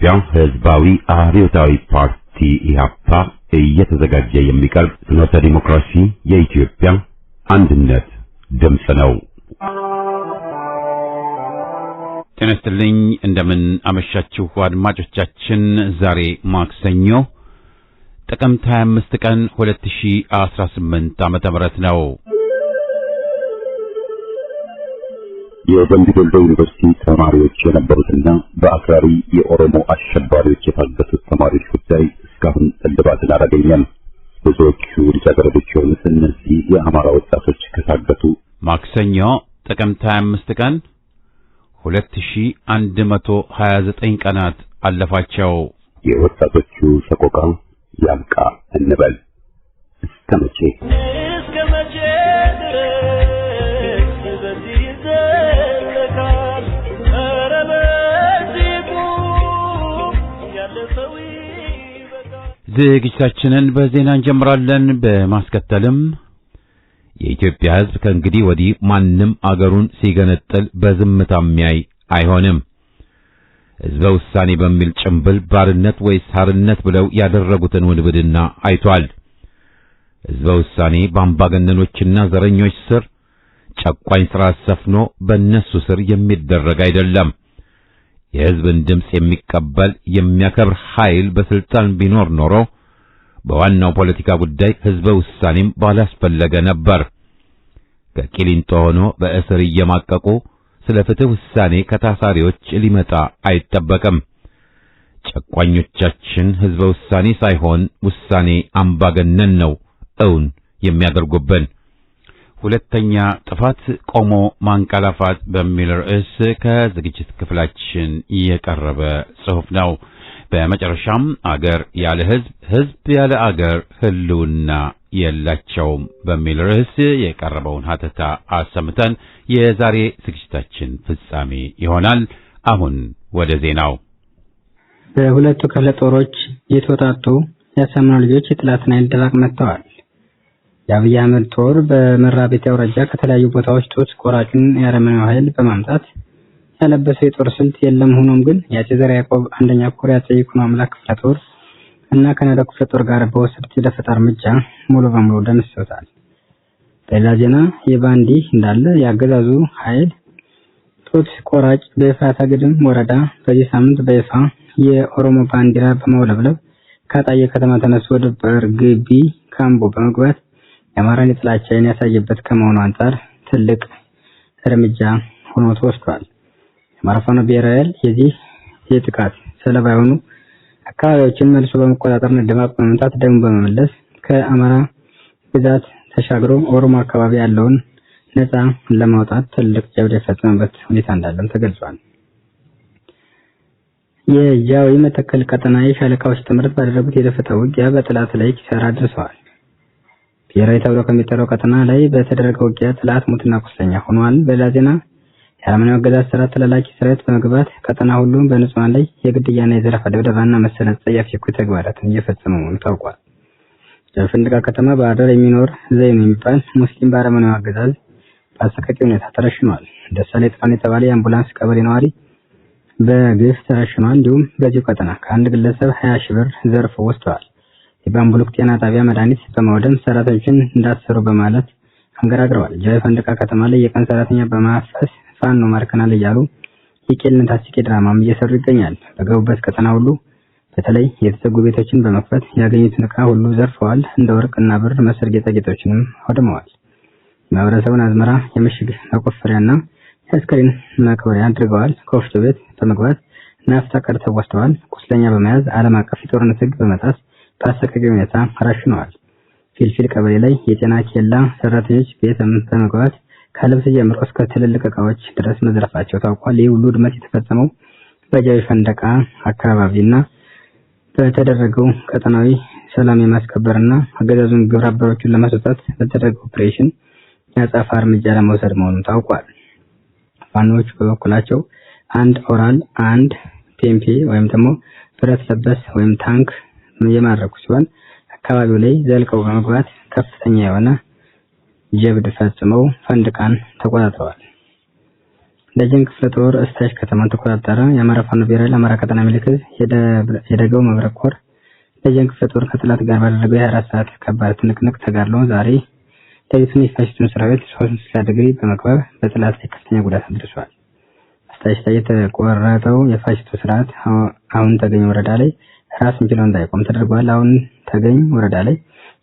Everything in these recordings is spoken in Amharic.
የኢትዮጵያ ሕዝባዊ አብዮታዊ ፓርቲ ኢህአፓ እየተዘጋጀ የሚቀርብ ፍኖተ ዲሞክራሲ የኢትዮጵያ አንድነት ድምፅ ነው። ጤና ይስጥልኝ፣ እንደምን አመሻችሁ አድማጮቻችን። ዛሬ ማክሰኞ ጥቅምት 25 ቀን 2018 ዓመተ ምህረት ነው። የደምቢ ዶሎ ዩኒቨርሲቲ ተማሪዎች የነበሩትና በአክራሪ የኦሮሞ አሸባሪዎች የታገቱት ተማሪዎች ጉዳይ እስካሁን እልባትን አላገኘም። ብዙዎቹ ልጃገረዶች የሆኑት እነዚህ የአማራ ወጣቶች ከታገቱ ማክሰኞ ጥቅምት 25 ቀን 2129 ቀናት አለፋቸው። የወጣቶቹ ሰቆቃ ያብቃ እንበል። እስከ መቼ ዝግጅታችንን በዜና እንጀምራለን። በማስከተልም የኢትዮጵያ ሕዝብ ከእንግዲህ ወዲህ ማንም አገሩን ሲገነጥል በዝምታ የሚያይ አይሆንም። ሕዝበ ውሳኔ በሚል ጭምብል ባርነት ወይስ ሐርነት ብለው ያደረጉትን ውንብድና አይቷል። ሕዝበ ውሳኔ በአምባገነኖችና ዘረኞች ስር ጨቋኝ ሥርዓት ሰፍኖ በእነሱ ስር የሚደረግ አይደለም። የሕዝብን ድምፅ የሚቀበል የሚያከብር ኃይል በስልጣን ቢኖር ኖሮ በዋናው ፖለቲካ ጉዳይ ሕዝበ ውሳኔም ባላስፈለገ ነበር። ከቂሊንጦ ሆኖ በእስር እየማቀቁ ስለ ፍትህ ውሳኔ ከታሳሪዎች ሊመጣ አይጠበቅም። ጨቋኞቻችን ሕዝበ ውሳኔ ሳይሆን ውሳኔ አምባገነን ነው እውን የሚያደርጉብን። ሁለተኛ ጥፋት ቆሞ ማንቀላፋት በሚል ርዕስ ከዝግጅት ክፍላችን የቀረበ ጽሑፍ ነው። በመጨረሻም አገር ያለ ሕዝብ፣ ሕዝብ ያለ አገር ህልውና የላቸውም በሚል ርዕስ የቀረበውን ሀተታ አሰምተን የዛሬ ዝግጅታችን ፍጻሜ ይሆናል። አሁን ወደ ዜናው። በሁለቱ ክፍለ ጦሮች የተወጣጡ የአሳምነው ልጆች የጥላትን ኃይል ድባቅ መጥተዋል። የአብይ አህመድ ጦር በመራቤቴ አውራጃ ከተለያዩ ቦታዎች ጡት ቆራጩን የአረመኔው ኃይል በማምጣት ያለበሰው የጦር ስልት የለም። ሆኖም ግን የአፄ ዘርዓ ያዕቆብ አንደኛ ኮር የአፄ ይኩኖ አምላክ ክፍለ ጦር እና ከነዳ ክፍለ ጦር ጋር በወሰዱት የደፈጣ እርምጃ ሙሉ በሙሉ ደምስሰውታል። በሌላ ዜና የባንዲ እንዳለ የአገዛዙ ኃይል ጡት ቆራጭ በኤፍራታ ግድም ወረዳ በዚህ ሳምንት በይፋ የኦሮሞ ባንዲራ በማውለብለብ ከአጣዬ ከተማ ተነስቶ ወደ በርግቢ ካምቦ በመግባት የአማራን የጥላቻን ያሳየበት ከመሆኑ አንጻር ትልቅ እርምጃ ሆኖ ተወስዷል። የአማራ ፋኖ ብሔራዊ ኃይል የዚህ የጥቃት ሰለባ የሆኑ አካባቢዎችን መልሶ በመቆጣጠርና ድባቅ በመምታት ደም በመመለስ ከአማራ ግዛት ተሻግሮ ኦሮሞ አካባቢ ያለውን ነፃ ለማውጣት ትልቅ ጀብድ የፈጸመበት ሁኔታ እንዳለም ተገልጿል። የጃዊ መተከል ቀጠና የሻለቃዎች ጥምረት ባደረጉት የደፈጣ ውጊያ በጥላት ላይ ኪሳራ አድርሰዋል። ብሔራዊ ተብሎ ከሚጠራው ቀጠና ላይ በተደረገው ውጊያ ጥላት ሙትና ቁስለኛ ሆኗል። በሌላ ዜና የአረመኔው አገዛዝ ስርዓት ተላላኪ ሰራዊት በመግባት ቀጠና ሁሉ በንጹሃን ላይ የግድያና የዘረፋ ድብደባና መሰል አጸያፊ እኩይ ተግባራትን እየፈጸመ መሆኑ ታውቋል። በፍንድቃ ከተማ በአዳር የሚኖር ዘይኑ የሚባል ሙስሊም በአረመኔው አገዛዝ በአሰቃቂ ሁኔታ ተረሽኗል። ደሳሌ ጥፋን የተባለ የአምቡላንስ ቀበሌ ነዋሪ በግፍ ተረሽኗል። እንዲሁም በዚሁ ቀጠና ከአንድ ግለሰብ 20 ሺህ ብር ዘርፎ ወስደዋል። የባምቡልክ ጤና ጣቢያ መድኃኒት በማውደም ሰራተኞችን እንዳሰሩ በማለት አንገራግረዋል። ጃዊ ፈንድቃ ከተማ ላይ የቀን ሰራተኛ በማፈስ ፋኖ ማርከናል እያሉ የቄልነት አስቂኝ ድራማም እየሰሩ ይገኛል። በገቡበት ቀጠና ሁሉ በተለይ የተዘጉ ቤቶችን በመክፈት ያገኙትን ዕቃ ሁሉ ዘርፈዋል። እንደ ወርቅና ብር መሰል ጌጣጌጦችንም አውድመዋል። ማህበረሰቡን አዝመራ የምሽግ መቆፈሪያና የአስከሬን መቅበሪያ አድርገዋል። ከወፍጮ ቤት በመግባት ናፍጣ ቀድተው ወስደዋል። ቁስለኛ በመያዝ ዓለም አቀፍ የጦርነት ሕግ በመጣስ በአሰቃቂ ሁኔታ ረሽነዋል። ፊልፊል ቀበሌ ላይ የጤና ኬላ ሰራተኞች ቤት በመግባት ከልብስ ጀምሮ እስከ ትልልቅ ዕቃዎች ድረስ መዝረፋቸው ታውቋል። ይህ ሁሉ ውድመት የተፈጸመው በጃዊ ፈንድቃ አካባቢና በተደረገው ቀጠናዊ ሰላም የማስከበርና አገዛዙን ግብረ አበሮቹን ለማስወጣት በተደረገው ኦፕሬሽን የአጸፋ እርምጃ ለመውሰድ መሆኑን ታውቋል። ፋኖቹ በበኩላቸው አንድ ኦራል፣ አንድ ፔምፔ ወይም ደግሞ ብረት ለበስ ወይም ታንክ የማረኩ ሲሆን አካባቢው ላይ ዘልቀው በመግባት ከፍተኛ የሆነ ጀብድ ፈጽመው ፈንድቃን ተቆጣጥረዋል። ደጀን ክፍለ ጦር እስታሽ ከተማን ተቆጣጠረ። የአማራ ፋኖ ብሔራዊ ለአማራ ቀጠና ምልክት የደገው መብረቅ ኮር ደጀን ክፍለ ጦር ከጠላት ጋር ባደረገው የ24 ሰዓት ከባድ ትንቅንቅ ተጋድሎ ዛሬ ሌሊቱን የፋሽስቱን ሰራዊት 360 ዲግሪ በመክበብ በጠላት ላይ ከፍተኛ ጉዳት አድርሷል። እስታሽ ላይ የተቆረጠው የፋሽስቱ ስርዓት አሁን ተገኝ ወረዳ ላይ ራሱን ችሎ እንዳይቆም ተደርጓል። አሁን ተገኝ ወረዳ ላይ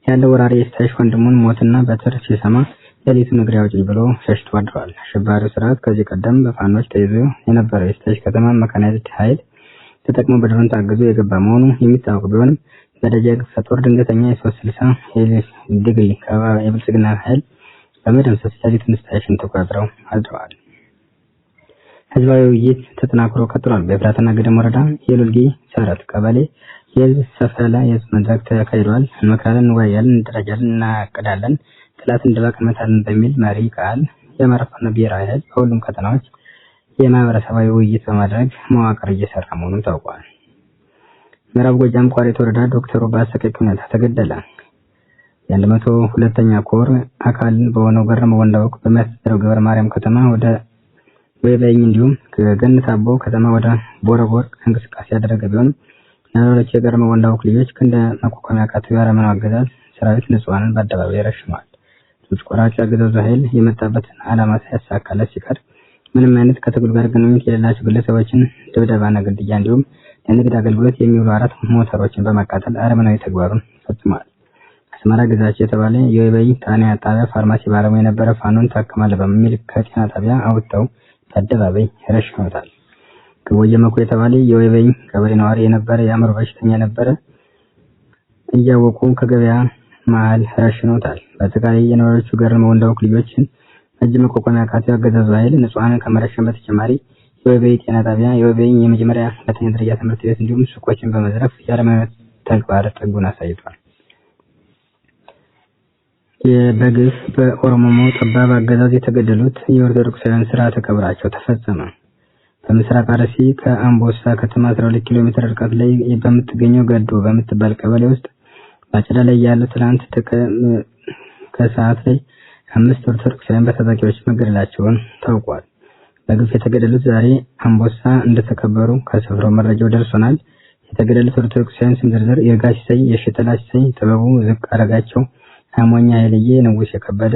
ያለው ወራሪ እስታሽ ወንድሙን ሞትና በትር ሲሰማ ሌሊቱን እግሬ አውጪኝ ብሎ ሸሽቶ አድሯል። አሸባሪው ስርዓት ከዚህ ቀደም በፋኖች ተይዞ የነበረው የስታሽ ከተማ መካናይዝድ ኃይል ተጠቅሞ በድሮን ታግዞ የገባ መሆኑ የሚታወቅ ቢሆንም በደጀን ክፍለ ጦር ድንገተኛ የ360 ዲግሪ የብልጽግና ኃይል በመደምሰስ ሌሊቱን እስታሽን ተቆጣጥረው አድረዋል። ህዝባዊ ውይይት ተጠናክሮ ቀጥሏል። በኤፍራታና ግድም ወረዳ የሉልጊ ሰረት ቀበሌ የህዝብ ሰፋ ያለ የህዝብ መድረክ ተካሂዷል። እንመክራለን፣ እንወያያለን፣ እንደራጃለን፣ እናቅዳለን፣ ጠላትን ድባቅ እንመታለን በሚል መሪ ቃል የአማራ ፋኖ ብሔራዊ ኃይል በሁሉም ቀጠናዎች የማህበረሰባዊ ውይይት በማድረግ መዋቅር እየሰራ መሆኑን ታውቋል። ምዕራብ ጎጃም ቋሪት ወረዳ ዶክተር በአሰቃቂ ሁኔታ ተገደለ። የ102ኛ ኮር አካል በሆነው ገረመ ወንዳውቅ በሚያስተዳድረው ገብረ ማርያም ከተማ ወደ ወይበኝ እንዲሁም ከገነት አቦ ከተማ ወደ ቦረቦር እንቅስቃሴ ያደረገ ቢሆንም ናሮች የገረመ ወንዳውቅ ልጆች እንደ መቋቋሚያ ካተው ያረመነው አገዛዝ ሰራዊት ንጹሃንን በአደባባይ ረሽኗል። ጡት ቆራጭ አገዛዙ ኃይል የመጣበትን ዓላማ ሳያሳካለት ሲቀር ምንም አይነት ከትግሉ ጋር ግንኙነት የሌላቸው ግለሰቦችን ድብደባና ግድያ እንዲሁም ለንግድ አገልግሎት የሚውሉ 4 ሞተሮችን በማቃጠል አረመናዊ ተግባሩን ፈጽሟል። አስመራ ግዛቸው የተባለ የወይበይ ጣና ጣቢያ ፋርማሲ ባለሙያ የነበረ ፋኖን ታከማለ በሚል ከጤና ጣቢያ አውጥተው በአደባባይ ረሽነውታል። ከወየ መኩ የተባለ የወይበይ ቀበሌ ነዋሪ የነበረ የአእምሮ በሽተኛ የነበረ እያወቁ ከገበያ መሃል ረሽነውታል። በአጠቃላይ የነዋሪዎቹ ገረመ ወንዳውቅ ልጆችን እጅ መቋቋሚያ ካተው አገዛዙ ኃይል ንጹሃንን ከመረሸን በተጨማሪ የወይበይ ጤና ጣቢያ፣ የወይበይ የመጀመሪያ ሁለተኛ ደረጃ ትምህርት ቤት እንዲሁም ሱቆችን በመዝረፍ የአረመኔነት ተግባር ጥጉን አሳይቷል። በግፍ በኦሮሞ ጠባብ አገዛዝ የተገደሉት የኦርቶዶክሳውያን ስርዓተ ቀብራቸው ተፈጸመ። በምስራቅ አርሲ ከአምቦሳ ከተማ 12 ኪሎ ሜትር ርቀት ላይ በምትገኘው ገዶ በምትባል ቀበሌ ውስጥ ባጭዳ ላይ ያለው ትናንት ከሰዓት ላይ 5 ኦርቶዶክሳውያን በታጣቂዎች መገደላቸውን ታውቋል። በግፍ የተገደሉት ዛሬ አምቦሳ እንደተከበሩ ከስፍራው መረጃው ደርሶናል። የተገደሉት ኦርቶዶክሳውያን ስም ዝርዝር የጋሽ ሰይ፣ የሽጠላ ሰይ፣ ጥበቡ ዝቅ አረጋቸው፣ አሞኛ ኃይልዬ፣ ንጉስ የከበደ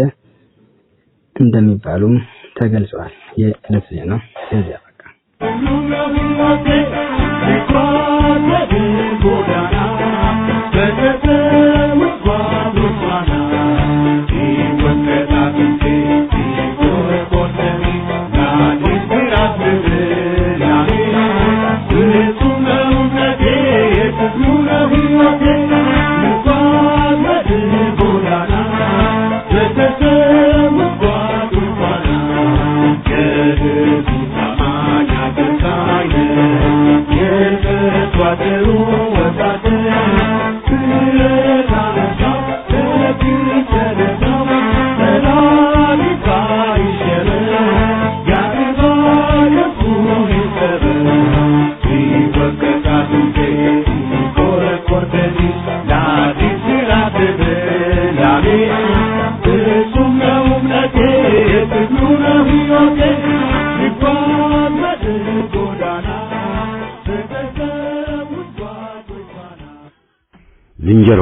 እንደሚባሉ ተገልጿል። የዕለቱ ዜና እዚያ በቃ። ዝንጀሮ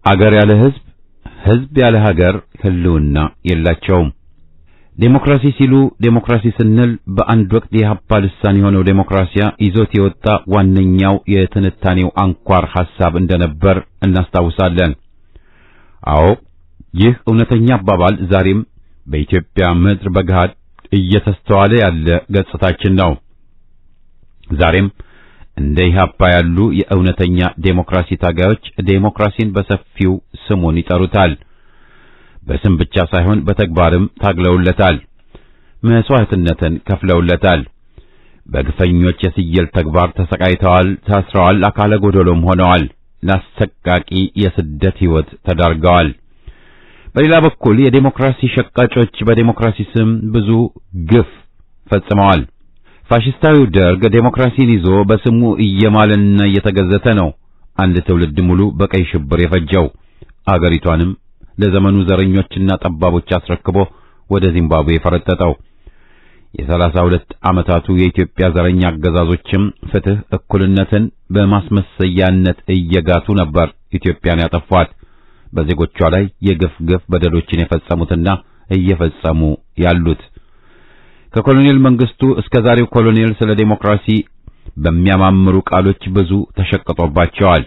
አገር ያለ ህዝብ፣ ህዝብ ያለ ሀገር ህልውና የላቸውም። ዴሞክራሲ ሲሉ ዴሞክራሲ ስንል በአንድ ወቅት የኢህአፓ ልሳን የሆነው ዴሞክራሲያ ይዞት የወጣ ዋነኛው የትንታኔው አንኳር ሐሳብ እንደነበር እናስታውሳለን። አዎ ይህ እውነተኛ አባባል ዛሬም በኢትዮጵያ ምድር በገሃድ እየተስተዋለ ያለ ገጽታችን ነው። ዛሬም እንደ ኢህአፓ ያሉ የእውነተኛ ዴሞክራሲ ታጋዮች ዴሞክራሲን በሰፊው ስሙን ይጠሩታል። በስም ብቻ ሳይሆን በተግባርም ታግለውለታል። መስዋዕትነትን ከፍለውለታል። በግፈኞች የስየል ተግባር ተሰቃይተዋል፣ ታስረዋል፣ አካለ ጎደሎም ሆነዋል። ለአሰቃቂ የስደት ሕይወት ተዳርገዋል። በሌላ በኩል የዴሞክራሲ ሸቃጮች በዴሞክራሲ ስም ብዙ ግፍ ፈጽመዋል። ፋሽስታዊው ደርግ ዴሞክራሲን ይዞ በስሙ እየማለና እየተገዘተ ነው አንድ ትውልድ ሙሉ በቀይ ሽብር የፈጀው። አገሪቷንም ለዘመኑ ዘረኞችና ጠባቦች አስረክቦ ወደ ዚምባብዌ ፈረጠጠው። የ32 ዓመታቱ የኢትዮጵያ ዘረኛ አገዛዞችም ፍትህ፣ እኩልነትን በማስመሰያነት እየጋቱ ነበር ኢትዮጵያን ያጠፏት። በዜጎቿ ላይ የግፍ በደሎችን የፈጸሙትና እየፈጸሙ ያሉት ከኮሎኔል መንግስቱ እስከ ዛሬው ኮሎኔል ስለ ዴሞክራሲ በሚያማምሩ ቃሎች ብዙ ተሸቅጦባቸዋል።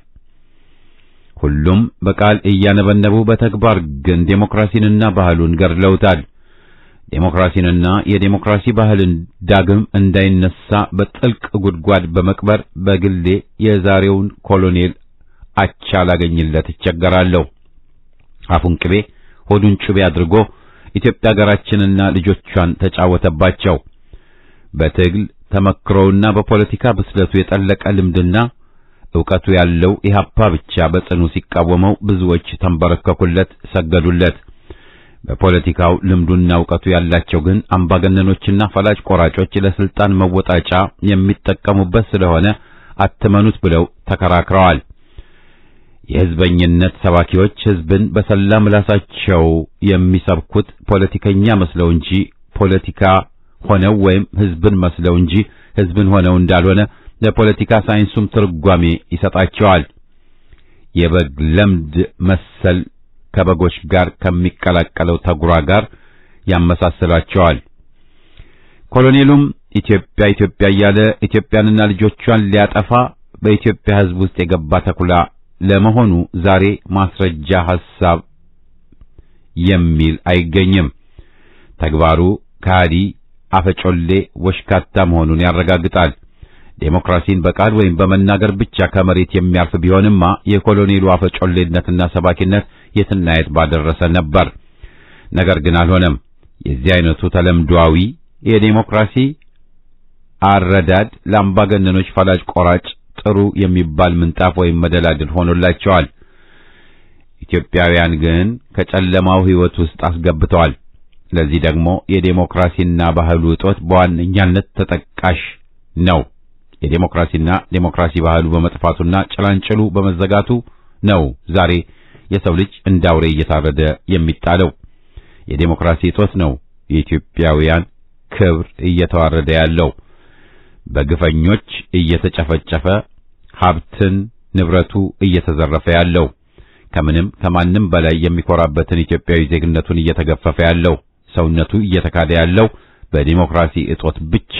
ሁሉም በቃል እያነበነቡ በተግባር ግን ዴሞክራሲንና ባህሉን ገድለውታል። ዴሞክራሲንና የዴሞክራሲ ባህልን ዳግም እንዳይነሳ በጥልቅ ጉድጓድ በመቅበር በግሌ የዛሬውን ኮሎኔል አቻ ላገኝለት ይቸገራለሁ። አፉን ቅቤ ሆዱን ጩቤ አድርጎ ኢትዮጵያ ሀገራችንና ልጆቿን ተጫወተባቸው። በትግል ተመክሮውና በፖለቲካ ብስለቱ የጠለቀ ልምድና ዕውቀቱ ያለው ኢህአፓ ብቻ በጽኑ ሲቃወመው ብዙዎች ተንበረከኩለት፣ ሰገዱለት። በፖለቲካው ልምዱና ዕውቀቱ ያላቸው ግን አምባገነኖችና ፈላጭ ቆራጮች ለስልጣን መወጣጫ የሚጠቀሙበት ስለሆነ አትመኑት ብለው ተከራክረዋል። የህዝበኝነት ሰባኪዎች ህዝብን በሰላ ምላሳቸው የሚሰብኩት ፖለቲከኛ መስለው እንጂ ፖለቲካ ሆነው ወይም ህዝብን መስለው እንጂ ህዝብን ሆነው እንዳልሆነ ለፖለቲካ ሳይንሱም ትርጓሜ ይሰጣቸዋል። የበግ ለምድ መሰል ከበጎች ጋር ከሚቀላቀለው ተጉራ ጋር ያመሳስላቸዋል። ኮሎኔሉም ኢትዮጵያ ኢትዮጵያ እያለ ኢትዮጵያንና ልጆቿን ሊያጠፋ በኢትዮጵያ ህዝብ ውስጥ የገባ ተኩላ ለመሆኑ ዛሬ ማስረጃ ሐሳብ የሚል አይገኝም። ተግባሩ ካዲ፣ አፈጮሌ፣ ወሽካታ መሆኑን ያረጋግጣል። ዴሞክራሲን በቃል ወይም በመናገር ብቻ ከመሬት የሚያርፍ ቢሆንማ የኮሎኔሉ አፈጮሌነትና ሰባኪነት የትና የት ባደረሰ ነበር። ነገር ግን አልሆነም። የዚህ አይነቱ ተለምዷዊ የዴሞክራሲ አረዳድ ለአምባገነኖች ፈላጭ ቆራጭ ጥሩ የሚባል ምንጣፍ ወይም መደላድል ሆኖላቸዋል። ኢትዮጵያውያን ግን ከጨለማው ሕይወት ውስጥ አስገብተዋል። ለዚህ ደግሞ የዴሞክራሲና ባህሉ እጦት በዋነኛነት ተጠቃሽ ነው። የዴሞክራሲና ዴሞክራሲ ባህሉ በመጥፋቱና ጭላንጭሉ በመዘጋቱ ነው ዛሬ የሰው ልጅ እንዳውሬ እየታረደ የሚጣለው። የዴሞክራሲ እጦት ነው የኢትዮጵያውያን ክብር እየተዋረደ ያለው። በግፈኞች እየተጨፈጨፈ ሀብትን ንብረቱ እየተዘረፈ ያለው። ከምንም ከማንም በላይ የሚኮራበትን ኢትዮጵያዊ ዜግነቱን እየተገፈፈ ያለው። ሰውነቱ እየተካደ ያለው በዲሞክራሲ እጦት ብቻ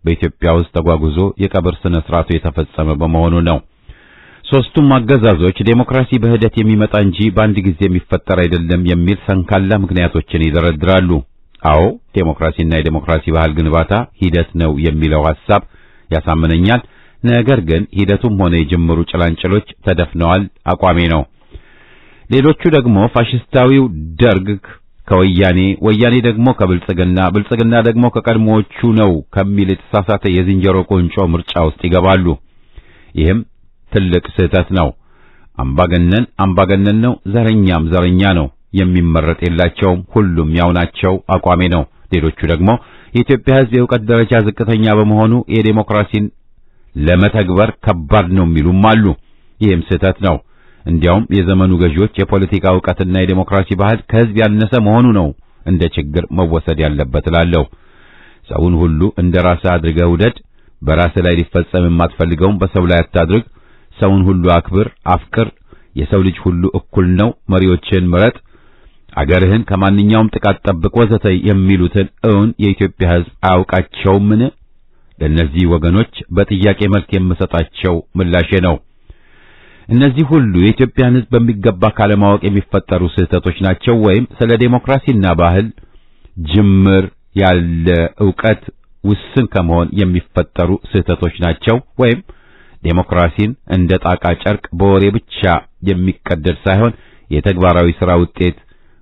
በኢትዮጵያ ውስጥ ተጓጉዞ የቀብር ስነ ስርዓቱ የተፈጸመ በመሆኑ ነው። ሶስቱም አገዛዞች ዴሞክራሲ በሂደት የሚመጣ እንጂ በአንድ ጊዜ የሚፈጠር አይደለም የሚል ሰንካላ ምክንያቶችን ይደረድራሉ። አዎ ዴሞክራሲና የዴሞክራሲ ባህል ግንባታ ሂደት ነው የሚለው ሐሳብ ያሳምነኛል። ነገር ግን ሂደቱም ሆነ የጅምሩ ጭላንጭሎች ተደፍነዋል አቋሜ ነው። ሌሎቹ ደግሞ ፋሽስታዊው ደርግ ከወያኔ፣ ወያኔ ደግሞ ከብልጽግና፣ ብልጽግና ደግሞ ከቀድሞዎቹ ነው ከሚል የተሳሳተ የዝንጀሮ ቆንጮ ምርጫ ውስጥ ይገባሉ። ይህም ትልቅ ስህተት ነው። አምባገነን አምባገነን ነው፣ ዘረኛም ዘረኛ ነው። የሚመረጥ የላቸውም፣ ሁሉም ያው ናቸው አቋሜ ነው። ሌሎቹ ደግሞ የኢትዮጵያ ሕዝብ የዕውቀት ደረጃ ዝቅተኛ በመሆኑ የዴሞክራሲን ለመተግበር ከባድ ነው የሚሉም አሉ። ይህም ስህተት ነው። እንዲያውም የዘመኑ ገዢዎች የፖለቲካ ዕውቀትና የዴሞክራሲ ባህል ከሕዝብ ያነሰ መሆኑ ነው እንደ ችግር መወሰድ ያለበት እላለሁ። ሰውን ሁሉ እንደ ራስህ አድርገህ ውደድ። በራስህ ላይ ሊፈጸም የማትፈልገውን በሰው ላይ አታድርግ። ሰውን ሁሉ አክብር፣ አፍቅር። የሰው ልጅ ሁሉ እኩል ነው፣ መሪዎችን ምረጥ፣ አገርህን ከማንኛውም ጥቃት ጠብቅ ወዘተ የሚሉትን እውን የኢትዮጵያ ሕዝብ አያውቃቸውምን? ለእነዚህ ወገኖች በጥያቄ መልክ የምሰጣቸው ምላሼ ነው። እነዚህ ሁሉ የኢትዮጵያን ሕዝብ በሚገባ ካለማወቅ የሚፈጠሩ ስህተቶች ናቸው፣ ወይም ስለ ዴሞክራሲና ባህል ጅምር ያለ ዕውቀት ውስን ከመሆን የሚፈጠሩ ስህተቶች ናቸው፣ ወይም ዴሞክራሲን እንደ ጣቃ ጨርቅ በወሬ ብቻ የሚቀደድ ሳይሆን የተግባራዊ ሥራ ውጤት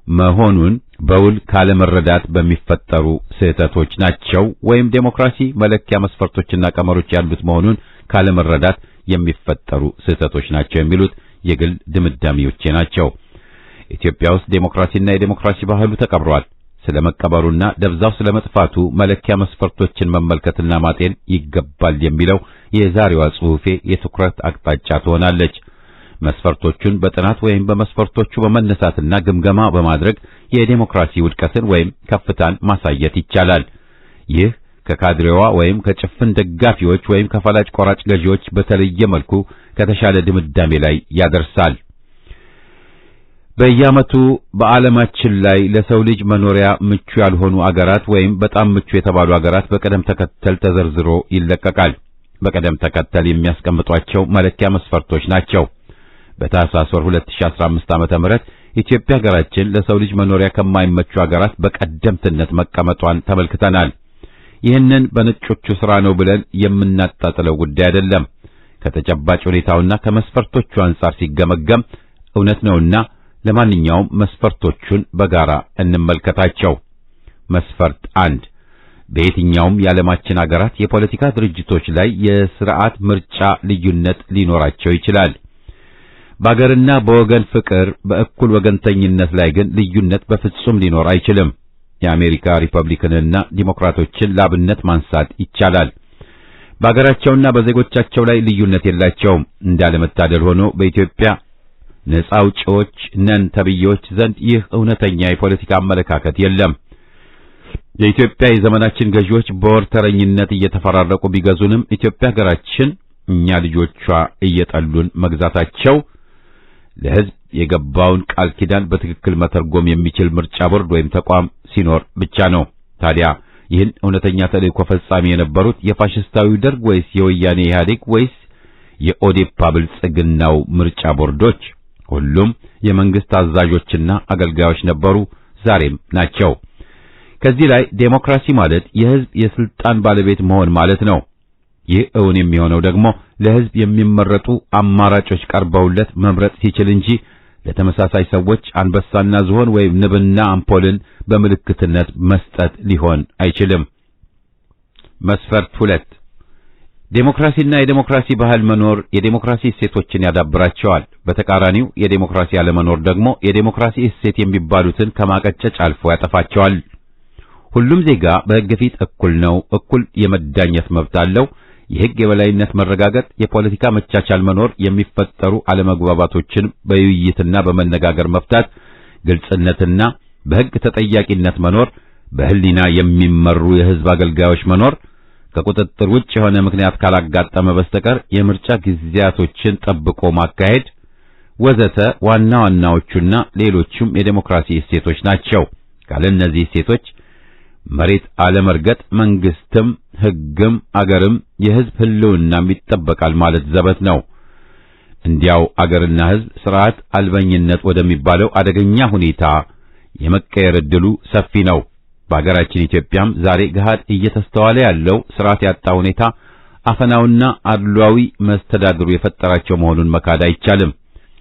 መሆኑን በውል ካለመረዳት በሚፈጠሩ ስህተቶች ናቸው፣ ወይም ዴሞክራሲ መለኪያ መስፈርቶችና ቀመሮች ያሉት መሆኑን ካለመረዳት የሚፈጠሩ ስህተቶች ናቸው የሚሉት የግል ድምዳሜዎቼ ናቸው። ኢትዮጵያ ውስጥ ዴሞክራሲና የዴሞክራሲ ባህሉ ተቀብሯል። ስለመቀበሩና ደብዛው ስለመጥፋቱ መለኪያ መስፈርቶችን መመልከትና ማጤን ይገባል የሚለው የዛሬዋ ጽሑፌ የትኩረት አቅጣጫ ትሆናለች። መስፈርቶቹን በጥናት ወይም በመስፈርቶቹ በመነሳትና ግምገማ በማድረግ የዴሞክራሲ ውድቀትን ወይም ከፍታን ማሳየት ይቻላል። ይህ ከካድሬዋ ወይም ከጭፍን ደጋፊዎች ወይም ከፈላጭ ቆራጭ ገዢዎች በተለየ መልኩ ከተሻለ ድምዳሜ ላይ ያደርሳል። በየዓመቱ በዓለማችን ላይ ለሰው ልጅ መኖሪያ ምቹ ያልሆኑ አገራት ወይም በጣም ምቹ የተባሉ አገራት በቅደም ተከተል ተዘርዝሮ ይለቀቃል። በቅደም ተከተል የሚያስቀምጧቸው መለኪያ መስፈርቶች ናቸው። በታህሳስ ወር 2015 ዓ.ም ኢትዮጵያ ሀገራችን ለሰው ልጅ መኖሪያ ከማይመቹ አገራት በቀደምትነት መቀመጧን ተመልክተናል። ይህንን በነጮቹ ሥራ ነው ብለን የምናጣጥለው ጉዳይ አይደለም። ከተጨባጭ ሁኔታውና ከመስፈርቶቹ አንጻር ሲገመገም እውነት ነውና ለማንኛውም መስፈርቶቹን በጋራ እንመልከታቸው። መስፈርት 1 በየትኛውም የዓለማችን አገራት የፖለቲካ ድርጅቶች ላይ የሥርዓት ምርጫ ልዩነት ሊኖራቸው ይችላል። በአገርና በወገን ፍቅር በእኩል ወገንተኝነት ላይ ግን ልዩነት በፍጹም ሊኖር አይችልም። የአሜሪካ ሪፐብሊካንና ዲሞክራቶችን ላብነት ማንሳት ይቻላል። በአገራቸውና በዜጎቻቸው ላይ ልዩነት የላቸውም። እንዳለመታደል ሆኖ በኢትዮጵያ ነፃ አውጪዎች ነን ተብዬዎች ዘንድ ይህ እውነተኛ የፖለቲካ አመለካከት የለም። የኢትዮጵያ የዘመናችን ገዢዎች በወርተረኝነት እየተፈራረቁ ቢገዙንም ኢትዮጵያ ሀገራችን እኛ ልጆቿ እየጠሉን መግዛታቸው ለሕዝብ የገባውን ቃል ኪዳን በትክክል መተርጎም የሚችል ምርጫ ቦርድ ወይም ተቋም ሲኖር ብቻ ነው። ታዲያ ይህን እውነተኛ ተልእኮ ፈጻሚ የነበሩት የፋሽስታዊው ደርግ ወይስ የወያኔ ኢህአዴግ ወይስ የኦዴፓ ብልጽግናው ምርጫ ቦርዶች? ሁሉም የመንግስት አዛዦችና አገልጋዮች ነበሩ፣ ዛሬም ናቸው። ከዚህ ላይ ዴሞክራሲ ማለት የሕዝብ የስልጣን ባለቤት መሆን ማለት ነው። ይህ እውን የሚሆነው ደግሞ ለሕዝብ የሚመረጡ አማራጮች ቀርበውለት መምረጥ ሲችል እንጂ ለተመሳሳይ ሰዎች አንበሳና ዝሆን ወይም ንብና አምፖልን በምልክትነት መስጠት ሊሆን አይችልም። መስፈርት 2 ዴሞክራሲና የዴሞክራሲ ባህል መኖር የዴሞክራሲ እሴቶችን ያዳብራቸዋል። በተቃራኒው የዴሞክራሲ አለመኖር ደግሞ የዴሞክራሲ እሴት የሚባሉትን ከማቀጨጭ አልፎ ያጠፋቸዋል። ሁሉም ዜጋ በሕግ ፊት እኩል ነው። እኩል የመዳኘት መብት አለው። የሕግ የበላይነት መረጋገጥ፣ የፖለቲካ መቻቻል መኖር፣ የሚፈጠሩ አለመግባባቶችን በውይይትና በመነጋገር መፍታት፣ ግልጽነትና በሕግ ተጠያቂነት መኖር፣ በሕሊና የሚመሩ የሕዝብ አገልጋዮች መኖር፣ ከቁጥጥር ውጭ የሆነ ምክንያት ካላጋጠመ በስተቀር የምርጫ ጊዜያቶችን ጠብቆ ማካሄድ ወዘተ ዋና ዋናዎቹና ሌሎቹም የዴሞክራሲ እሴቶች ናቸው። ካለ እነዚህ እሴቶች መሬት አለመርገጥ መንግስትም ሕግም አገርም የሕዝብ ሕልውናም ይጠበቃል ማለት ዘበት ነው። እንዲያው አገርና ሕዝብ ስርዓት አልበኝነት ወደሚባለው አደገኛ ሁኔታ የመቀየር ዕድሉ ሰፊ ነው። በአገራችን ኢትዮጵያም ዛሬ ገሃድ እየተስተዋለ ያለው ስርዓት ያጣ ሁኔታ አፈናውና አድሏዊ መስተዳድሩ የፈጠራቸው መሆኑን መካድ አይቻልም።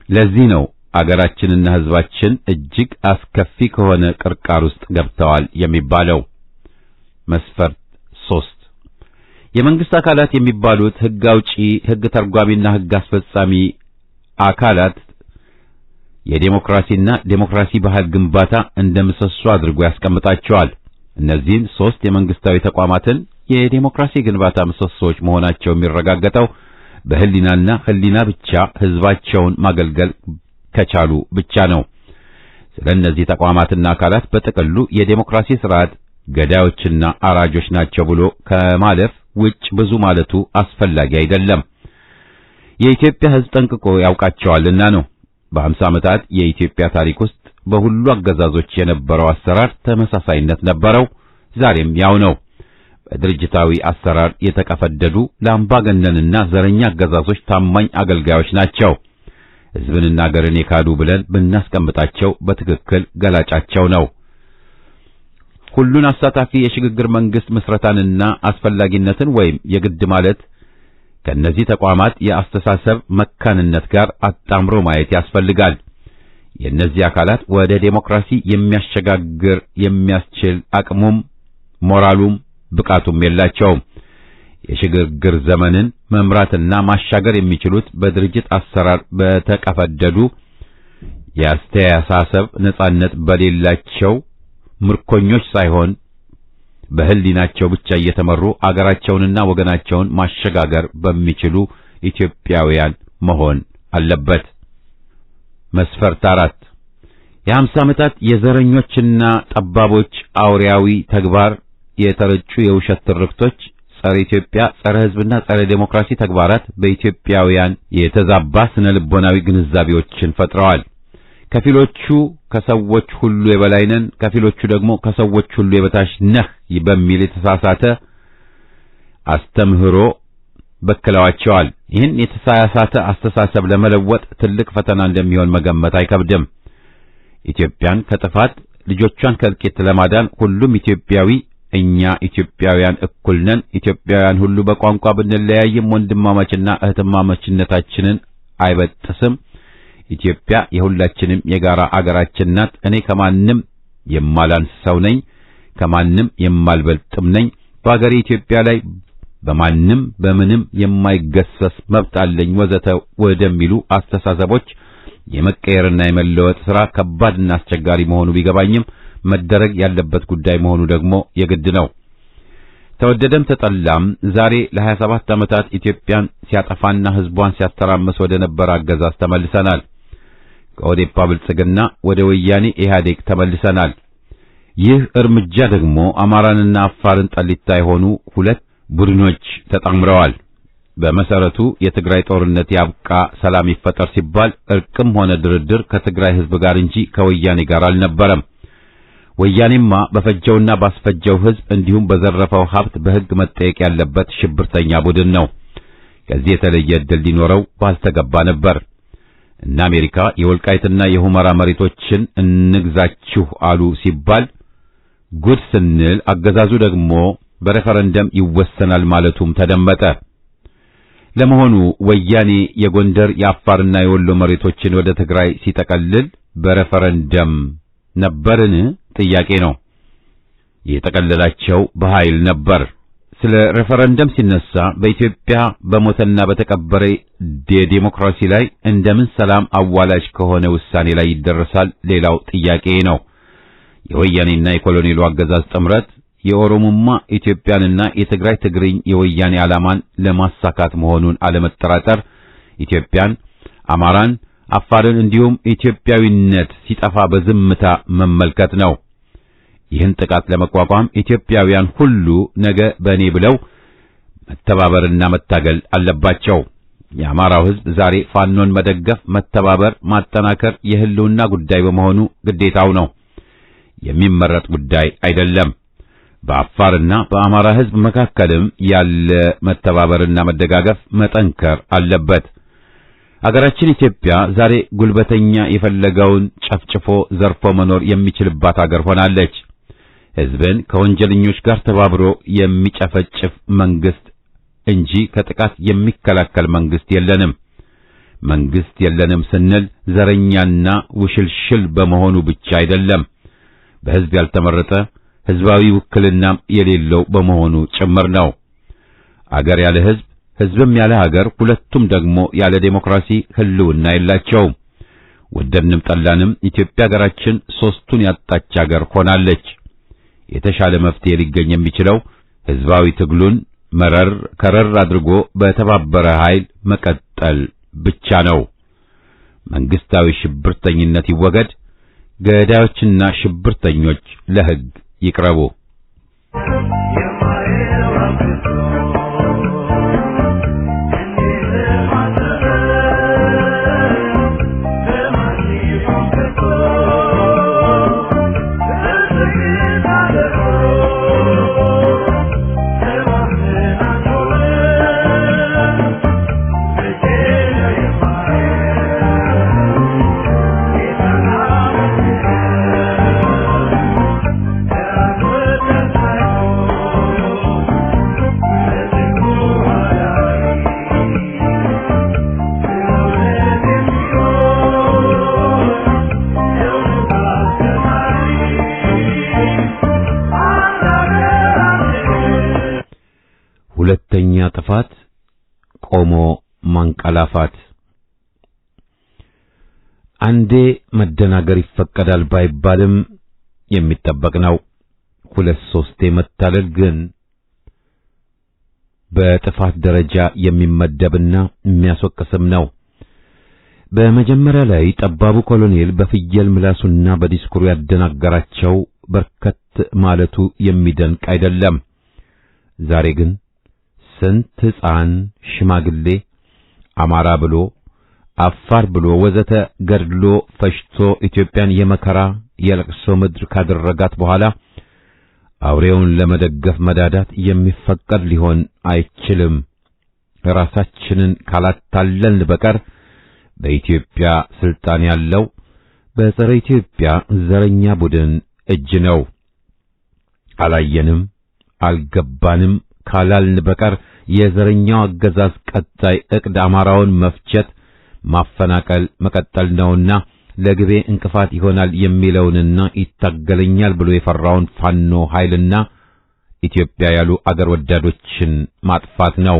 ለዚህ ነው አገራችንና ሕዝባችን እጅግ አስከፊ ከሆነ ቅርቃር ውስጥ ገብተዋል የሚባለው። መስፈርት 3 የመንግስት አካላት የሚባሉት ሕግ አውጪ፣ ሕግ ተርጓሚና ሕግ አስፈጻሚ አካላት የዴሞክራሲና ዴሞክራሲ ባህል ግንባታ እንደ ምሰሶ አድርጎ ያስቀምጣቸዋል። እነዚህን 3 የመንግስታዊ ተቋማትን የዴሞክራሲ ግንባታ ምሰሶዎች መሆናቸው የሚረጋገጠው በሕሊናና ሕሊና ብቻ ሕዝባቸውን ማገልገል ከቻሉ ብቻ ነው። ስለነዚህ ተቋማትና አካላት በጥቅሉ የዴሞክራሲ ስርዓት ገዳዮችና አራጆች ናቸው ብሎ ከማለፍ ውጭ ብዙ ማለቱ አስፈላጊ አይደለም። የኢትዮጵያ ሕዝብ ጠንቅቆ ያውቃቸዋልና ነው። በ50 ዓመታት የኢትዮጵያ ታሪክ ውስጥ በሁሉ አገዛዞች የነበረው አሰራር ተመሳሳይነት ነበረው፣ ዛሬም ያው ነው። በድርጅታዊ አሰራር የተቀፈደዱ ለአምባገነንና ዘረኛ አገዛዞች ታማኝ አገልጋዮች ናቸው። ሕዝብንና አገርን የካዱ ብለን ብናስቀምጣቸው በትክክል ገላጫቸው ነው። ሁሉን አሳታፊ የሽግግር መንግስት ምስረታንና አስፈላጊነትን ወይም የግድ ማለት ከነዚህ ተቋማት የአስተሳሰብ መካንነት ጋር አጣምሮ ማየት ያስፈልጋል። የእነዚህ አካላት ወደ ዴሞክራሲ የሚያሸጋግር የሚያስችል አቅሙም ሞራሉም ብቃቱም የላቸውም። የሽግግር ዘመንን መምራትና ማሻገር የሚችሉት በድርጅት አሰራር በተቀፈደዱ የአስተሳሰብ ነጻነት በሌላቸው ምርኮኞች ሳይሆን በህሊናቸው ብቻ እየተመሩ አገራቸውንና ወገናቸውን ማሸጋገር በሚችሉ ኢትዮጵያውያን መሆን አለበት። መስፈርት 4 የ50 ዓመታት የዘረኞችና ጠባቦች አውሬያዊ ተግባር የተረጩ የውሸት ትርክቶች ጸረ ኢትዮጵያ፣ ጸረ ህዝብና ጸረ ዴሞክራሲ ተግባራት በኢትዮጵያውያን የተዛባ ስነ ልቦናዊ ግንዛቤዎችን ፈጥረዋል። ከፊሎቹ ከሰዎች ሁሉ የበላይ ነን፣ ከፊሎቹ ደግሞ ከሰዎች ሁሉ የበታች ነህ በሚል የተሳሳተ አስተምህሮ በክለዋቸዋል። ይህን የተሳሳተ አስተሳሰብ ለመለወጥ ትልቅ ፈተና እንደሚሆን መገመት አይከብድም። ኢትዮጵያን ከጥፋት ልጆቿን ከእልቂት ለማዳን ሁሉም ኢትዮጵያዊ እኛ ኢትዮጵያውያን እኩል ነን፣ ኢትዮጵያውያን ሁሉ በቋንቋ ብንለያይም ወንድማማችና እህትማማችነታችንን አይበጥስም፣ ኢትዮጵያ የሁላችንም የጋራ አገራችን ናት፣ እኔ ከማንም የማላንስ ሰው ነኝ፣ ከማንም የማልበልጥም ነኝ፣ በአገሬ ኢትዮጵያ ላይ በማንም በምንም የማይገሰስ መብት አለኝ ወዘተ ወደሚሉ አስተሳሰቦች የመቀየርና የመለወጥ ሥራ ከባድና አስቸጋሪ መሆኑ ቢገባኝም መደረግ ያለበት ጉዳይ መሆኑ ደግሞ የግድ ነው። ተወደደም ተጠላም ዛሬ ለ27 ዓመታት ኢትዮጵያን ሲያጠፋና ሕዝቧን ሲያስተራምስ ወደ ነበረ አገዛዝ ተመልሰናል። ከኦዴፓ ብልጽግና ወደ ወያኔ ኢህአዴግ ተመልሰናል። ይህ እርምጃ ደግሞ አማራንና አፋርን ጠሊታ የሆኑ ሁለት ቡድኖች ተጣምረዋል። በመሰረቱ የትግራይ ጦርነት ያብቃ፣ ሰላም ይፈጠር ሲባል እርቅም ሆነ ድርድር ከትግራይ ሕዝብ ጋር እንጂ ከወያኔ ጋር አልነበረም። ወያኔማ በፈጀውና ባስፈጀው ሕዝብ እንዲሁም በዘረፈው ሀብት በሕግ መጠየቅ ያለበት ሽብርተኛ ቡድን ነው። ከዚህ የተለየ ዕድል ሊኖረው ባልተገባ ነበር። እና አሜሪካ የወልቃይትና የሁመራ መሬቶችን እንግዛችሁ አሉ ሲባል ጉድ ስንል አገዛዙ ደግሞ በሬፈረንደም ይወሰናል ማለቱም ተደመጠ። ለመሆኑ ወያኔ የጎንደር የአፋርና የወሎ መሬቶችን ወደ ትግራይ ሲጠቀልል በሬፈረንደም ነበርን? ጥያቄ ነው። የጠቀለላቸው በኃይል ነበር። ስለ ሬፈረንደም ሲነሳ በኢትዮጵያ በሞተና በተቀበረ ዴሞክራሲ ላይ እንደምን ሰላም አዋላጅ ከሆነ ውሳኔ ላይ ይደረሳል? ሌላው ጥያቄ ነው። የወያኔና የኮሎኔሉ አገዛዝ ጥምረት የኦሮሞማ ኢትዮጵያንና የትግራይ ትግርኝ የወያኔ ዓላማን ለማሳካት መሆኑን አለመጠራጠር ኢትዮጵያን፣ አማራን፣ አፋርን እንዲሁም ኢትዮጵያዊነት ሲጠፋ በዝምታ መመልከት ነው። ይህን ጥቃት ለመቋቋም ኢትዮጵያውያን ሁሉ ነገ በእኔ ብለው መተባበርና መታገል አለባቸው። የአማራው ሕዝብ ዛሬ ፋኖን መደገፍ፣ መተባበር፣ ማጠናከር የህልውና ጉዳይ በመሆኑ ግዴታው ነው። የሚመረጥ ጉዳይ አይደለም። በአፋርና በአማራ ሕዝብ መካከልም ያለ መተባበርና መደጋገፍ መጠንከር አለበት። አገራችን ኢትዮጵያ ዛሬ ጉልበተኛ የፈለገውን ጨፍጭፎ ዘርፎ መኖር የሚችልባት አገር ሆናለች። ሕዝብን ከወንጀለኞች ጋር ተባብሮ የሚጨፈጭፍ መንግስት እንጂ ከጥቃት የሚከላከል መንግስት የለንም። መንግስት የለንም ስንል ዘረኛና ውሽልሽል በመሆኑ ብቻ አይደለም። በሕዝብ ያልተመረጠ ሕዝባዊ ውክልና የሌለው በመሆኑ ጭምር ነው። አገር ያለ ሕዝብ፣ ሕዝብም ያለ ሀገር፣ ሁለቱም ደግሞ ያለ ዴሞክራሲ ህልውና የላቸውም። ወደድንም ጠላንም ኢትዮጵያ ሀገራችን ሶስቱን ያጣች ሀገር ሆናለች። የተሻለ መፍትሄ ሊገኝ የሚችለው ሕዝባዊ ትግሉን ከረር አድርጎ በተባበረ ኃይል መቀጠል ብቻ ነው። መንግስታዊ ሽብርተኝነት ይወገድ፣ ገዳዮችና ሽብርተኞች ለሕግ ይቅረቡ። ሁለተኛ ጥፋት ቆሞ ማንቀላፋት። አንዴ መደናገር ይፈቀዳል ባይባልም የሚጠበቅ ነው። ሁለት ሶስቴ መታለል ግን በጥፋት ደረጃ የሚመደብና የሚያስወቅስም ነው። በመጀመሪያ ላይ ጠባቡ ኮሎኔል በፍየል ምላሱና በዲስኩሩ ያደናገራቸው በርከት ማለቱ የሚደንቅ አይደለም። ዛሬ ግን ስንት ሕፃን ሽማግሌ አማራ ብሎ አፋር ብሎ ወዘተ ገድሎ ፈሽቶ ኢትዮጵያን የመከራ የለቅሶ ምድር ካደረጋት በኋላ አውሬውን ለመደገፍ መዳዳት የሚፈቀድ ሊሆን አይችልም። ራሳችንን ካላታለልን በቀር በኢትዮጵያ ስልጣን ያለው በጸረ ኢትዮጵያ ዘረኛ ቡድን እጅ ነው። አላየንም አልገባንም ካላልን በቀር የዘረኛው አገዛዝ ቀጣይ ዕቅድ አማራውን መፍጀት፣ ማፈናቀል መቀጠል ነውና ለግቤ እንቅፋት ይሆናል የሚለውንና ይታገለኛል ብሎ የፈራውን ፋኖ ኃይልና ኢትዮጵያ ያሉ አገር ወዳዶችን ማጥፋት ነው።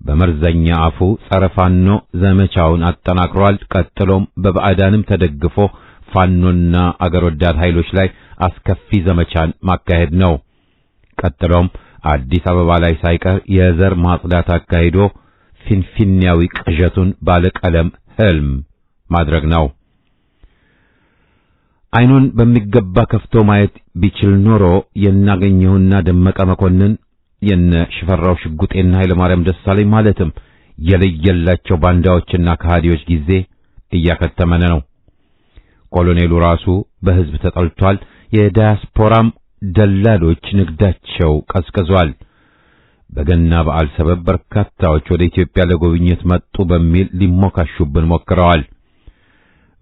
በመርዘኛ አፉ ጸረ ፋኖ ዘመቻውን አጠናክሯል። ቀጥሎም በባዕዳንም ተደግፎ ፋኖና አገር ወዳድ ኃይሎች ላይ አስከፊ ዘመቻን ማካሄድ ነው። ቀጥሎም አዲስ አበባ ላይ ሳይቀር የዘር ማጽዳት አካሂዶ ፊንፊኔያዊ ቅዠቱን ባለቀለም ህልም ማድረግ ነው። አይኑን በሚገባ ከፍቶ ማየት ቢችል ኖሮ የናገኘውና ደመቀ መኮንን የነ ሽፈራው ሽጉጤና ኃይለ ማርያም ደሳለኝ ማለትም የለየላቸው ባንዳዎችና ከሃዲዎች ጊዜ እያከተመነ ነው። ኮሎኔሉ ራሱ በህዝብ ተጠልቷል። የዳያስፖራም ደላሎች ንግዳቸው ቀዝቅዟል። በገና በዓል ሰበብ በርካታዎች ወደ ኢትዮጵያ ለጉብኝት መጡ በሚል ሊሞካሹብን ሞክረዋል።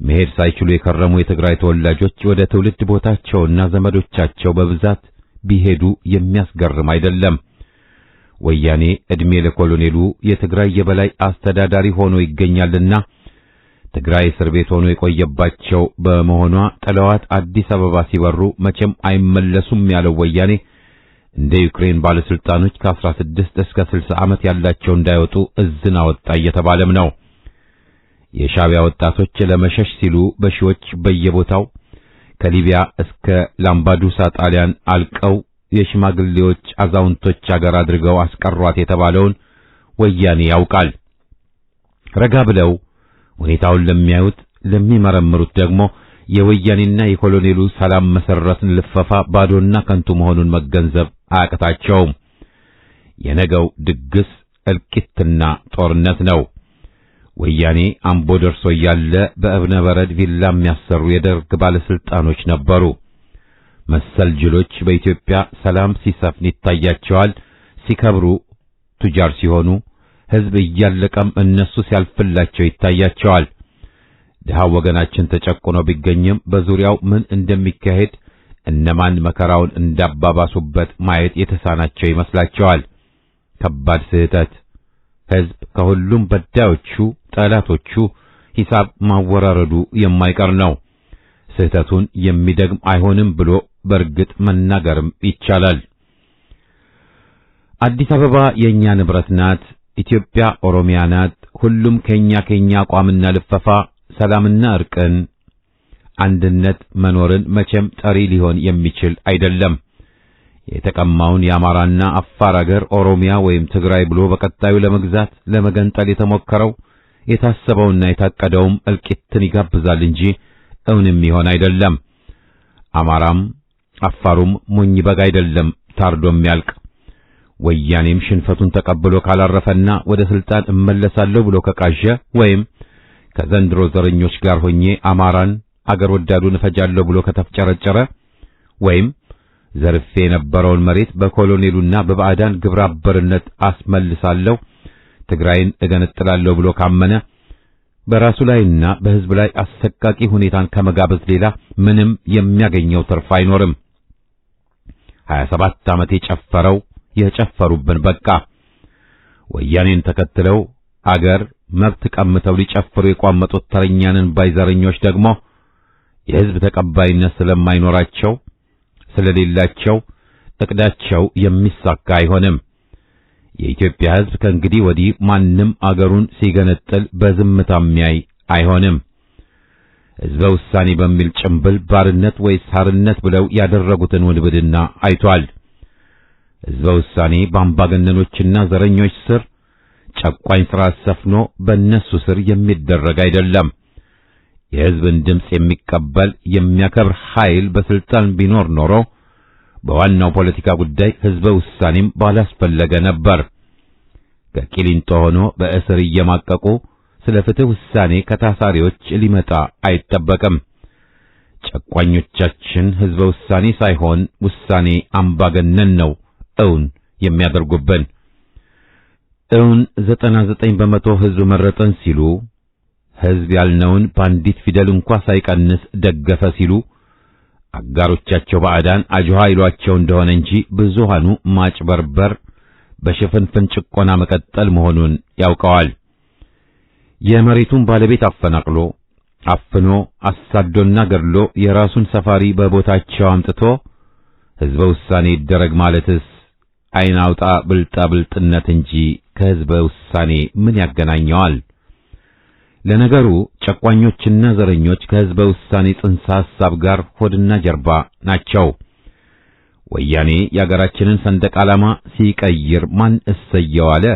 መሄድ ሳይችሉ የከረሙ የትግራይ ተወላጆች ወደ ትውልድ ቦታቸውና ዘመዶቻቸው በብዛት ቢሄዱ የሚያስገርም አይደለም። ወያኔ እድሜ ለኮሎኔሉ የትግራይ የበላይ አስተዳዳሪ ሆኖ ይገኛልና ትግራይ እስር ቤት ሆኖ የቆየባቸው በመሆኗ ጥለዋት አዲስ አበባ ሲበሩ መቼም አይመለሱም ያለው ወያኔ እንደ ዩክሬን ባለስልጣኖች ከ16 እስከ 60 ዓመት ያላቸው እንዳይወጡ እዝን አወጣ እየተባለም ነው። የሻዕቢያ ወጣቶች ለመሸሽ ሲሉ በሺዎች በየቦታው ከሊቢያ እስከ ላምባዱሳ ጣሊያን አልቀው የሽማግሌዎች አዛውንቶች አገር አድርገው አስቀሯት የተባለውን ወያኔ ያውቃል። ረጋ ብለው ሁኔታውን ለሚያዩት ለሚመረምሩት ደግሞ የወያኔና የኮሎኔሉ ሰላም መሰረትን ልፈፋ ባዶና ከንቱ መሆኑን መገንዘብ አያቅታቸውም። የነገው ድግስ እልቂትና ጦርነት ነው። ወያኔ አምቦ ደርሶ ያለ በእብነ በረድ ቪላ የሚያሰሩ የደርግ ባለስልጣኖች ነበሩ። መሰል ጅሎች በኢትዮጵያ ሰላም ሲሰፍን ይታያቸዋል። ሲከብሩ ቱጃር ሲሆኑ ሕዝብ እያለቀም እነሱ ሲያልፍላቸው ይታያቸዋል። ድሃው ወገናችን ተጨቁኖ ቢገኝም በዙሪያው ምን እንደሚካሄድ እነማን መከራውን እንዳባባሱበት ማየት የተሳናቸው ይመስላቸዋል። ከባድ ስህተት። ሕዝብ ከሁሉም በዳዮቹ ጠላቶቹ ሂሳብ ማወራረዱ የማይቀር ነው። ስህተቱን የሚደግም አይሆንም ብሎ በእርግጥ መናገርም ይቻላል። አዲስ አበባ የኛ ንብረት ናት፣ ኢትዮጵያ ኦሮሚያ ናት፣ ሁሉም ከኛ አቋምና ልፈፋ ሰላምና እርቅን አንድነት መኖርን መቼም ጠሪ ሊሆን የሚችል አይደለም። የተቀማውን የአማራና አፋር አገር ኦሮሚያ ወይም ትግራይ ብሎ በቀጣዩ ለመግዛት ለመገንጠል የተሞከረው የታሰበውና የታቀደውም እልቂትን ይጋብዛል እንጂ እውንም ይሆን አይደለም። አማራም አፋሩም ሞኝ በግ አይደለም ታርዶም ያልቅ። ወያኔም ሽንፈቱን ተቀብሎ ካላረፈና ወደ ስልጣን እመለሳለሁ ብሎ ከቃዠ ወይም ከዘንድሮ ዘረኞች ጋር ሆኜ አማራን አገር ወዳዱን እፈጃለሁ ብሎ ከተፍጨረጨረ ወይም ዘርፌ የነበረውን መሬት በኮሎኔሉና በባዕዳን ግብረ አበርነት አስመልሳለሁ፣ ትግራይን እገነጥላለሁ ብሎ ካመነ በራሱ ላይና በሕዝብ ላይ አሰቃቂ ሁኔታን ከመጋበዝ ሌላ ምንም የሚያገኘው ትርፍ አይኖርም። 27 ዓመት የጨፈሩብን በቃ። ወያኔን ተከትለው አገር መብት ቀምተው ሊጨፍሩ የቋመጡት ተረኛንን ባይዘረኞች ደግሞ የሕዝብ ተቀባይነት ስለማይኖራቸው ስለሌላቸው እቅዳቸው የሚሳካ አይሆንም። የኢትዮጵያ ሕዝብ ከእንግዲህ ወዲህ ማንም አገሩን ሲገነጥል በዝምታ የሚያይ አይሆንም። ሕዝበ ውሳኔ በሚል ጭምብል ባርነት ወይስ ሐርነት ብለው ያደረጉትን ውንብድና አይቷል። ሕዝበ ውሳኔ በአምባገነኖችና ዘረኞች ስር ጨቋኝ ሥርዓት ሰፍኖ በእነሱ ስር የሚደረግ አይደለም። የሕዝብን ድምፅ የሚቀበል የሚያከብር ኃይል በስልጣን ቢኖር ኖሮ በዋናው ፖለቲካ ጉዳይ ሕዝበ ውሳኔም ባላስፈለገ ነበር። ከቂሊንጦ ሆኖ በእስር እየማቀቁ ስለ ፍትህ ውሳኔ ከታሳሪዎች ሊመጣ አይጠበቅም። ጨቋኞቻችን ሕዝበ ውሳኔ ሳይሆን ውሳኔ አምባገነን ነው እውን የሚያደርጉብን። እውን 99 በመቶ ሕዝብ መረጠን ሲሉ ሕዝብ ያልነውን በአንዲት ፊደል እንኳ ሳይቀንስ ደገፈ ሲሉ አጋሮቻቸው ባዕዳን አጅሃ ይሏቸው እንደሆነ እንጂ ብዙሃኑ ማጭበርበር በሽፍንፍን ጭቆና መቀጠል መሆኑን ያውቀዋል። የመሬቱን ባለቤት አፈናቅሎ አፍኖ አሳዶና ገድሎ የራሱን ሰፋሪ በቦታቸው አምጥቶ ሕዝበ ውሳኔ ይደረግ ማለትስ ዓይን አውጣ ብልጣ ብልጥነት እንጂ ከሕዝበ ውሳኔ ምን ያገናኘዋል? ለነገሩ ጨቋኞችና ዘረኞች ከሕዝበ ውሳኔ ጽንሰ ሐሳብ ጋር ሆድና ጀርባ ናቸው። ወያኔ የአገራችንን ሰንደቅ ዓላማ ሲቀይር ማን እሰየው አለ?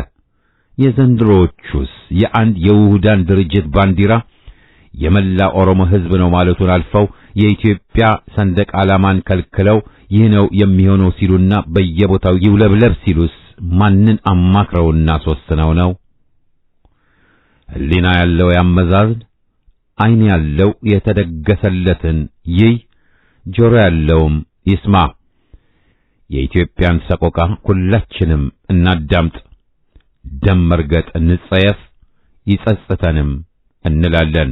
የዘንድሮቹስ የአንድ የውሁዳን ድርጅት ባንዲራ የመላ ኦሮሞ ሕዝብ ነው ማለቱን አልፈው የኢትዮጵያ ሰንደቅ ዓላማን ከልክለው ይህ ነው የሚሆነው ሲሉና በየቦታው ይውለብለብ ሲሉስ ማንን አማክረውና አስወስነው ነው? ሕሊና ያለው ያመዛዝን፣ ዓይን ያለው የተደገሰለትን ይይ፣ ጆሮ ያለውም ይስማ። የኢትዮጵያን ሰቆቃ ሁላችንም እናዳምጥ። ደም መርገጥ እንጸየፍ፣ ይጸጽተንም እንላለን።